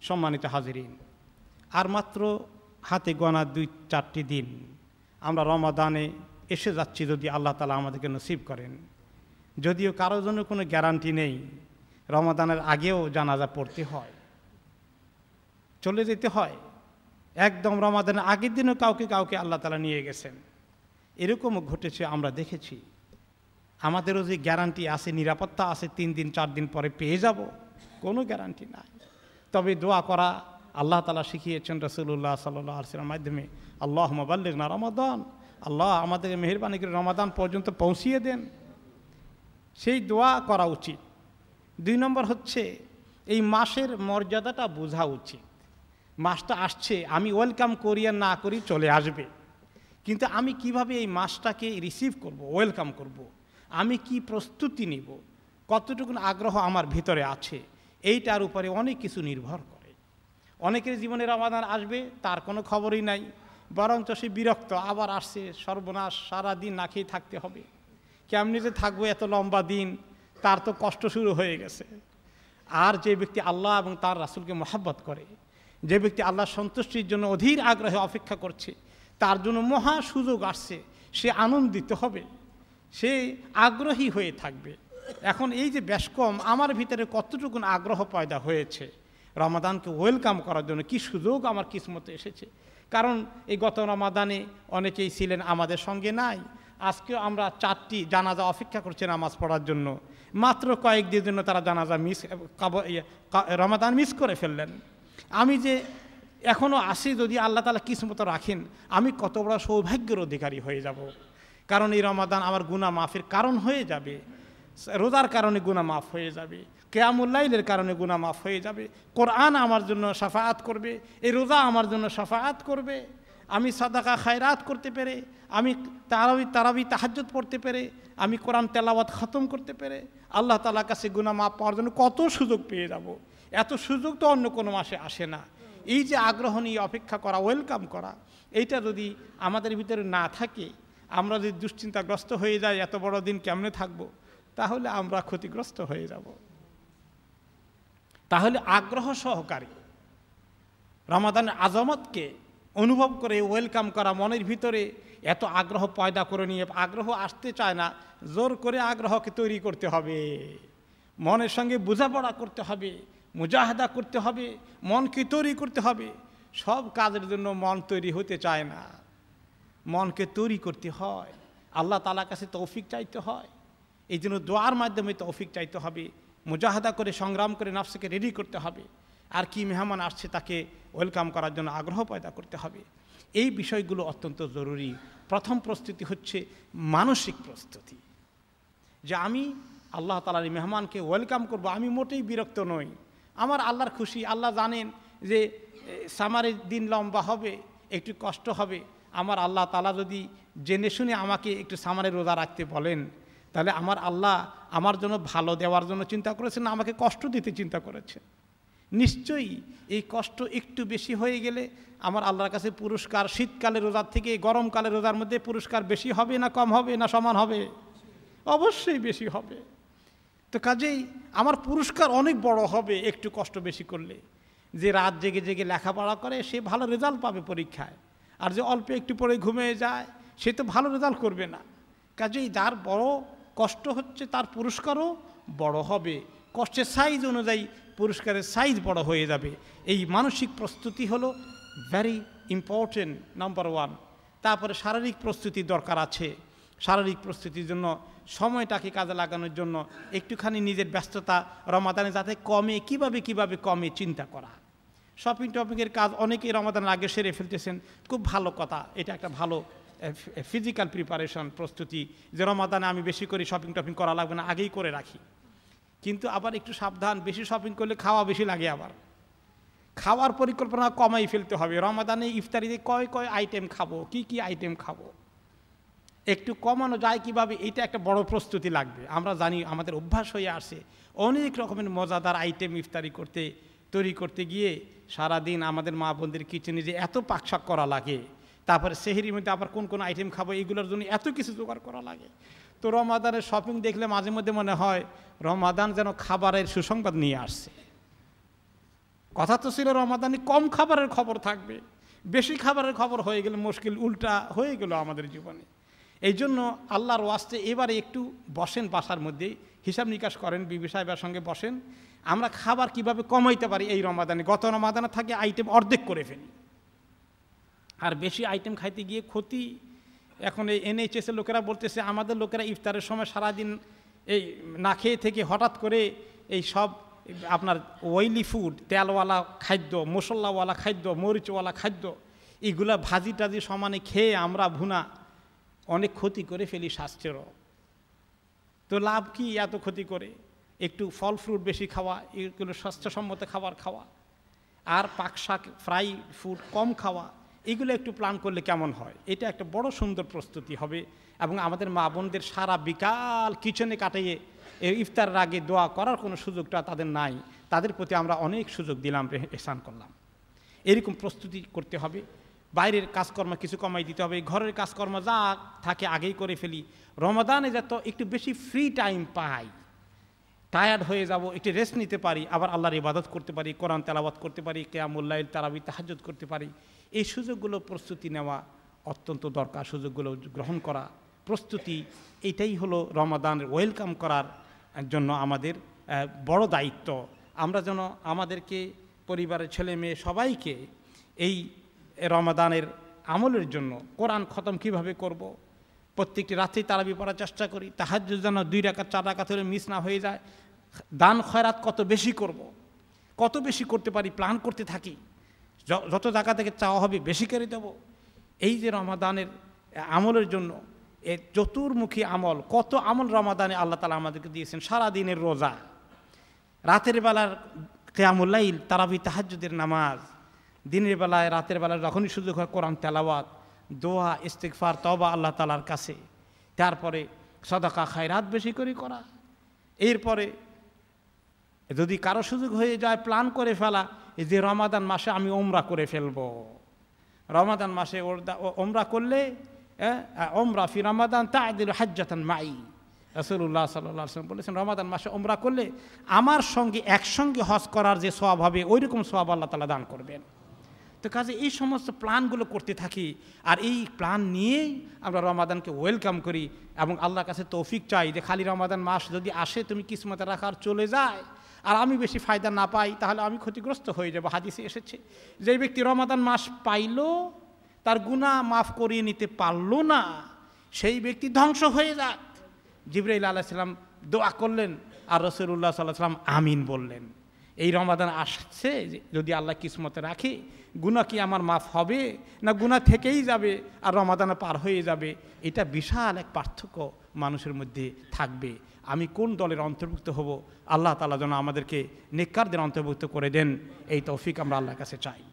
সম্মানিত হাজিরিন, আর মাত্র হাতে গোনা 2-4টি দিন আমরা রমাদানে এসে যাচ্ছি, যদি আল্লাহ তাআলা আমাদেরকে নসিব করেন। যদিও কারোর জন্য কোনো গ্যারান্টি নেই, রমাদানের আগেও জানাজা পড়তে হয়, চলে যেতে হয়, একদম রমাদানের আগের দিনও কাউকে কাউকে আল্লাহ তাআলা নিয়ে গেছেন। এরকমও ঘটেছে, আমরা দেখেছি। আমাদেরও যে গ্যারান্টি আছে, নিরাপত্তা আছে 3 দিন 4 দিন পরে পেয়ে যাব, কোনো গ্যারান্টি নাই। তবে দোয়া করা আল্লাহ তাআলা শিখিয়েছেন রাসূলুল্লাহ সাল্লাল্লাহু আলাইহি ওয়াসাল্লামের মাধ্যমে, আল্লাহুম্মা বাল্লিগনা রমাদান, আল্লাহ আমাদেরকে মেহেরবানি করে রমাদান পর্যন্ত পৌঁছিয়ে দেন, সেই দোয়া করা উচিত। 2 নম্বর হচ্ছে এই মাসের মর্যাদাটা বোঝা উচিত। মাসটা আসছে, আমি ওয়েলকাম করি আর না করি চলে আসবে, কিন্তু আমি কিভাবে এই মাসটাকে রিসিভ করব, ওয়েলকাম করব, আমি কি প্রস্তুতি নিব, কতটুকু আগ্রহ আমার ভিতরে আছে, এইটার উপরে অনেক কিছু নির্ভর করে। অনেকের জীবনে রমাদান আসবে, তার কোনো খবরই নাই, বরঞ্চ সে বিরক্ত, আবার আসছে, সর্বনাশ, সারাদিন না খেয়ে থাকতে হবে, কেমনি যে থাকবো এত লম্বা দিন, তার তো কষ্ট শুরু হয়ে গেছে। আর যে ব্যক্তি আল্লাহ এবং তার রাসূলকে মহব্বত করে, যে ব্যক্তি আল্লাহর সন্তুষ্টির জন্য অধীর আগ্রহে অপেক্ষা করছে, তার জন্য মহা সুযোগ আসছে, সে আনন্দিত হবে, সে আগ্রহী হয়ে থাকবে। এখন এই যে বেশ কম আমার ভিতরে কতটুকু আগ্রহ পয়দা হয়েছে রমাদানকে ওয়েলকাম করার জন্য, কি সুযোগ আমার কিসমতে এসেছে। কারণ এই গত রমাদানে অনেকেই ছিলেন আমাদের সঙ্গে নাই, আজকেও আমরা 4টি জানাজা অপেক্ষা করছি নামাজ পড়ার জন্য, মাত্র কয়েকদিনের জন্য তারা জানাজা রমাদান মিস করে ফেললেন। আমি যে এখনও আসি, যদি আল্লাহ তাআলা কিসমত রাখেন, আমি কত বড় সৌভাগ্যের অধিকারী হয়ে যাব। কারণ এই রমাদান আমার গুনাহ মাফের কারণ হয়ে যাবে, রোজার কারণে গুনাহ মাফ হয়ে যাবে, কিয়ামুল লাইলের কারণে গুনাহ মাফ হয়ে যাবে, কোরআন আমার জন্য শাফাআত করবে, এই রোজা আমার জন্য শাফাআত করবে, আমি সাদাকা খায়রাত করতে পেরে, আমি তারাবি তাহাজ্জুদ পড়তে পেরে, আমি কোরআন তেলাওয়াত খতম করতে পেরে আল্লাহ তাআলার কাছে গুনাহ মাফ পাওয়ার জন্য কত সুযোগ পেয়ে যাব। এত সুযোগ তো অন্য কোনো মাসে আসে না। এই যে আগ্রহ নিয়ে অপেক্ষা করা, ওয়েলকাম করা, এইটা যদি আমাদের ভিতরে না থাকে, আমরা যদি দুশ্চিন্তাগ্রস্ত হয়ে যাই, এত বড় দিন কেমনে থাকবো, তাহলে আমরা ক্ষতিগ্রস্ত হয়ে যাব। তাহলে আগ্রহ সহকারে রমাদানের আজমতকে অনুভব করে ওয়েলকাম করা, মনের ভিতরে এত আগ্রহ পয়দা করে নিয়ে, আগ্রহ আসতে চায় না, জোর করে আগ্রহকে তৈরি করতে হবে, মনের সঙ্গে বোঝাপড়া করতে হবে, মুজাহাদা করতে হবে, মনকে তৈরি করতে হবে। সব কাজের জন্য মন তৈরি হতে চায় না, মনকে তৈরি করতে হয়, আল্লাহ তাআলার কাছে তৌফিক চাইতে হয়। এই জন্য দোয়ার মাধ্যমে তৌফিক চাইতে হবে, মুজাহাদা করে সংগ্রাম করে নফসকে রেডি করতে হবে, আর কি মেহমান আসছে তাকে ওয়েলকাম করার জন্য আগ্রহ পয়দা করতে হবে। এই বিষয়গুলো অত্যন্ত জরুরি। প্রথম প্রস্তুতি হচ্ছে মানসিক প্রস্তুতি, যে আমি আল্লাহ তাআলার মেহমানকে ওয়েলকাম করব, আমি মোটেই বিরক্ত নই, আমার আল্লাহর খুশি। আল্লাহ জানেন যে সামারের দিন লম্বা হবে, একটু কষ্ট হবে, আমার আল্লাহ তাআলা যদি জেনে শুনে আমাকে একটু সামারের রোজা রাখতে বলেন, তাহলে আমার আল্লাহ আমার জন্য ভালো দেওয়ার জন্য চিন্তা করেছেন, আমাকে কষ্ট দিতে চিন্তা করেছেন। নিশ্চয়ই এই কষ্ট একটু বেশি হয়ে গেলে আমার আল্লাহর কাছে পুরস্কার শীতকালের রোজার থেকে গরমকালের রোজার মধ্যে পুরস্কার বেশি হবে না কম হবে না সমান হবে? অবশ্যই বেশি হবে। তো কাজেই আমার পুরস্কার অনেক বড় হবে একটু কষ্ট বেশি করলে। যে রাত জেগে জেগে লেখাপড়া করে সে ভালো রেজাল্ট পাবে পরীক্ষায়, আর যে অল্প একটু পরে ঘুমিয়ে যায় সে তো ভালো রেজাল্ট করবে না। কাজেই যার বড় কষ্ট হচ্ছে তার পুরস্কারও বড় হবে, কষ্টের সাইজ অনুযায়ী পুরস্কারের সাইজ বড় হয়ে যাবে। এই মানসিক প্রস্তুতি হলো ভেরি ইম্পর্টেন্ট, নাম্বার 1। তারপরে শারীরিক প্রস্তুতি দরকার আছে। শারীরিক প্রস্তুতির জন্য সময়টাকে কাজে লাগানোর জন্য একটুখানি নিজের ব্যস্ততা রমাদানে যাতে কমে, কিভাবে কমে চিন্তা করা। শপিং টপিংয়ের কাজ অনেকেই রমাদানের আগে সেরে ফেলতেছেন, খুব ভালো কথা, এটা একটা ভালো ফিজিক্যাল প্রিপারেশন প্রস্তুতি, যে রমাদানে আমি বেশি করে শপিং টপিং করা লাগবে না, আগেই করে রাখি। কিন্তু আবার একটু সাবধান, বেশি শপিং করলে খাওয়া বেশি লাগে, আবার খাওয়ার পরিকল্পনা কমাই ফেলতে হবে। রমাদানে ইফতারিতে কয় আইটেম খাবো, কি আইটেম খাবো, একটু কমানো যায় কিভাবে, এটা একটা বড় প্রস্তুতি লাগবে। আমরা জানি আমাদের অভ্যাস হয়ে আসে অনেক রকমের মজাদার আইটেম ইফতারি তৈরি করতে গিয়ে সারাদিন আমাদের মা বোনদের কিচেনে যে এত পাকশাক করা লাগে, তারপরে সেহরির মধ্যে আবার কোন আইটেম খাবো, এগুলোর জন্য এত কিছু জোগাড় করা লাগে। তো রমাদানের শপিং দেখলে মাঝে মধ্যে মনে হয় রমাদান যেন খাবারের সুসংবাদ নিয়ে আসছে। কথা তো ছিল রমাদানে কম খাবারের খবর থাকবে, বেশি খাবারের খবর হয়ে গেলে মুশকিল, উল্টা হয়ে গেল আমাদের জীবনে। এই জন্য আল্লাহর ওয়াস্তে এবারে একটু বসেন, বাসার মধ্যে হিসাব নিকাশ করেন, বিবি সাহেবের সঙ্গে বসেন, আমরা খাবার কিভাবে কমাইতে পারি এই রমাদানে। গত রমাদানে থাকে আইটেম অর্ধেক করে ফেলি, আর বেশি আইটেম খাইতে গিয়ে ক্ষতি। এখন এই NHS-এর লোকেরা বলতেছে আমাদের লোকেরা ইফতারের সময় সারাদিন এই না খেয়ে থেকে হঠাৎ করে এই সব আপনার অয়েলি ফুড, তেলওয়ালা খাদ্য, মশলাওয়ালা খাদ্য, মরিচওয়ালা খাদ্য, এগুলা ভাজি টাজি সমানে খেয়ে আমরা ভুনা অনেক ক্ষতি করে ফেলি স্বাস্থ্যেরও। তো লাভ কি এত ক্ষতি করে? একটু ফল ফ্রুট বেশি খাওয়া, এগুলো স্বাস্থ্যসম্মত খাবার খাওয়া, আর পাক শাক ফ্রাই ফুড কম খাওয়া, এগুলো একটু প্ল্যান করলে কেমন হয়? এটা একটা বড় সুন্দর প্রস্তুতি হবে। এবং আমাদের মা বোনদের সারা বিকাল কিচেনে কাটিয়ে ইফতারের আগে দোয়া করার কোনো সুযোগটা তাদের নাই, তাদের প্রতি আমরা অনেক সুযোগ দিলাম, এহসান করলাম। এরকম প্রস্তুতি করতে হবে। বাইরের কাজকর্ম কিছু কমাই দিতে হবে, ঘরের কাজকর্ম যা থাকে আগেই করে ফেলি। রমাদানে যত একটু বেশি ফ্রি টাইম পাই, টায়ার্ড হয়ে যাব, একটু রেস্ট নিতে পারি, আবার আল্লাহর ইবাদত করতে পারি, কোরআন তেলাওয়াত করতে পারি, কিয়ামুল লাইল, তারাবি, তাহাজ্জুদ করতে পারি। এই সুযোগগুলো প্রস্তুতি নেওয়া অত্যন্ত দরকার, সুযোগগুলো গ্রহণ করা, প্রস্তুতি, এটাই হলো রমাদানের ওয়েলকাম করার জন্য আমাদের বড় দায়িত্ব। আমরা যেন আমাদেরকে, পরিবারের ছেলে মেয়ে সবাইকে এই রমাদানের আমলের জন্য কোরআন খতম কিভাবে করব, প্রত্যেকটি রাত্রি তারাবি পড়ার চেষ্টা করি, তাহাজ্জুদ যেন 2 রাকাত 4 রাকাত হলে মিস না হয়ে যায়, দান খয়রাত কত বেশি করব, কত বেশি করতে পারি প্ল্যান করতে থাকি, যত জায়গা থেকে চাওয়া হবে বেশি করে দেব। এই যে রমাদানের আমলের জন্য এ চতুর্মুখী আমল, কত আমল রমাদানে আল্লাহ তাআলা আমাদেরকে দিয়েছেন। সারা দিনের রোজা, রাতের বেলার কিয়ামুল লাইল, তারাবি তাহাজ্জুদের নামাজ, দিনের বেলায় রাতের বেলায় যখনই সুযোগ হয় কোরআন তেলাওয়াত, দোয়া, ইস্তিগফার, তওবা আল্লাহ তাআলার কাছে, তারপরে সাদাকা খায়রাত বেশি করে করা। এরপরে যদি কারো সুযোগ হয়ে যায় প্ল্যান করে ফেলা, এই যে রমাদান মাসে আমি ওমরা করে ফেলবো, রমাদান মাসে ওমরা করলে ওমরা ফি রমাদান তা'দিলু হাজ্জাতান মাই, রাসূলুল্লাহ সাল্লাল্লাহু আলাইহি ওয়াসাল্লাম বলেছেন রমাদান মাসে ওমরা করলে আমার সঙ্গে একসঙ্গে হজ করার যে সওয়াব হবে ওই রকম সওয়াব আল্লাহ তাআলা দান করবেন। তো কাজে এই সমস্ত প্ল্যানগুলো করতে থাকি, আর এই প্ল্যান নিয়েই আমরা রমাদানকে ওয়েলকাম করি এবং আল্লাহর কাছে তৌফিক চাই যে খালি রমাদান মাস যদি আসে তুমি কিসমতে রাখার চলে যায় আর আমি বেশি ফায়দা না পাই, তাহলে আমি ক্ষতিগ্রস্ত হয়ে যাব। হাদিসে এসেছে যে ব্যক্তি রমাদান মাস পাইল তার গুনাহ মাফ করিয়ে নিতে পারল না, সেই ব্যক্তি ধ্বংস হয়ে যাক। জিবরাইল আলাইহিস সালাম দোয়া করলেন আর রাসূলুল্লাহ সাল্লাল্লাহু আলাইহি ওয়াসাল্লাম আমিন বললেন। এই রমাদান আসছে, যদি আল্লাহ কিসমতে রাখে গুনাহ কি আমার মাফ হবে না গুনাহ থেকেই যাবে আর রমাদানে পার হয়ে যাবে, এটা বিশাল এক পার্থক্য মানুষের মধ্যে থাকবে। আমি কোন দলের অন্তর্ভুক্ত হব, আল্লাহ তাআলা যেন আমাদেরকে নেককারদের অন্তর্ভুক্ত করে দেন, এই তৌফিক আমরা আল্লাহর কাছে চাই।